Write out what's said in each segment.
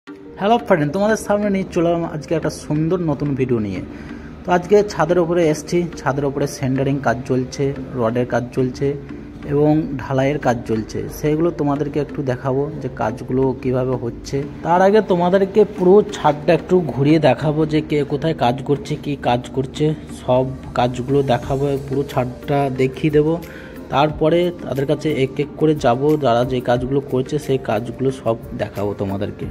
Hello friend, তোমাদের সামনে নিয়ে চলে এলাম আজকে একটা সুন্দর নতুন ভিডিও নিয়ে। তো আজকে ছাদের উপরে এসেছি। ছাদের উপরে সেন্টারিং কাজ চলছে, রডের কাজ চলছে এবং ঢালাইয়ের কাজ চলছে। সেইগুলো তোমাদেরকে একটু দেখাবো যে কাজগুলো কিভাবে হচ্ছে। তার আগে তোমাদেরকে পুরো ছাদটা একটু ঘুরিয়ে দেখাবো যে কে কোথায় কাজ করছে, কি কাজ করছে, সব কাজগুলো দেখাবো, পুরো ছাদটা দেখিয়ে দেবো। তারপরে তাদের কাছে এক এক করে যাব, যারা যে কাজগুলো করছে সেই কাজগুলো সব দেখাবো তোমাদেরকে।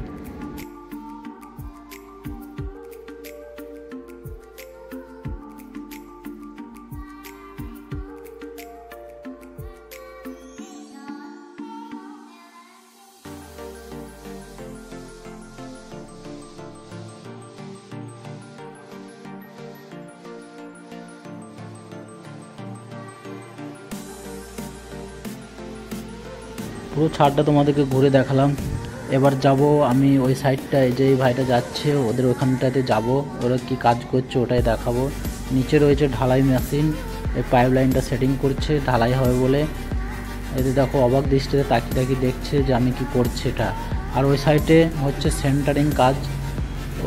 পুরো ছাদটা তোমাদেরকে ঘুরে দেখালাম। এবার যাব আমি ওই সাইডটায়, যে ভাইটা যাচ্ছে ওদের ওখানটাতে যাব, ওরা কি কাজ করছে ওটাই দেখাবো। নিচে রয়েছে ঢালাই মেশিন, এই পাইপ লাইনটা সেটিং করছে ঢালাই হবে বলে। এতে দেখো অবাক দৃষ্টিতে তাকিয়ে দেখছে যে আমি কি করছি এটা। আর ওই সাইডে হচ্ছে সেন্টারিং কাজ,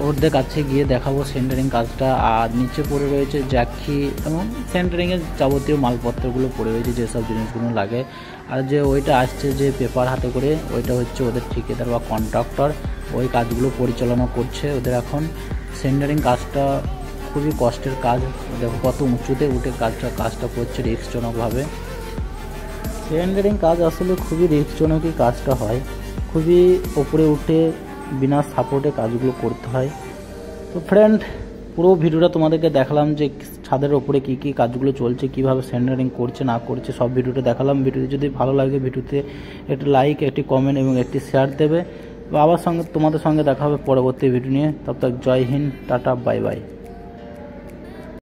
ওদের কাছে গিয়ে দেখাবো সেন্টারিং কাজটা। আর নিচে পড়ে রয়েছে জ্যাকি এবং সেন্টারিংয়ের যাবতীয় মালপত্রগুলো পড়ে রয়েছে, যেসব জিনিসগুলো লাগে। আর যে ওইটা আসছে যে পেপার হাতে করে, ওইটা হচ্ছে ওদের ঠিকাদার বা কন্ট্রাক্টর, ওই কাজগুলো পরিচালনা করছে ওদের। এখন সেন্টারিং কাজটা খুবই কষ্টের কাজ, দেখো কত উঁচুতে উঠে কাজটা করছে রিস্কজনকভাবে। সেন্টারিং কাজ আসলে খুবই রিস্কজনকই কাজটা হয়, খুবই ওপরে উঠে বিনা সাপোর্টে কাজগুলো করতে হয়। তো ফ্রেন্ড, পুরো ভিডিওটা তোমাদেরকে দেখালাম যে ছাদের ওপরে কী কী কাজগুলো চলছে, কীভাবে সেন্টারিং করছে না করছে, সব ভিডিওটা দেখালাম। ভিডিওটি যদি ভালো লাগে ভিডিওতে একটি লাইক, একটি কমেন্ট এবং একটি শেয়ার দেবে। আবার তোমাদের সঙ্গে দেখা হবে পরবর্তী ভিডিও নিয়ে। তব তক জয় হিন্দ, টাটা, বাই বাই।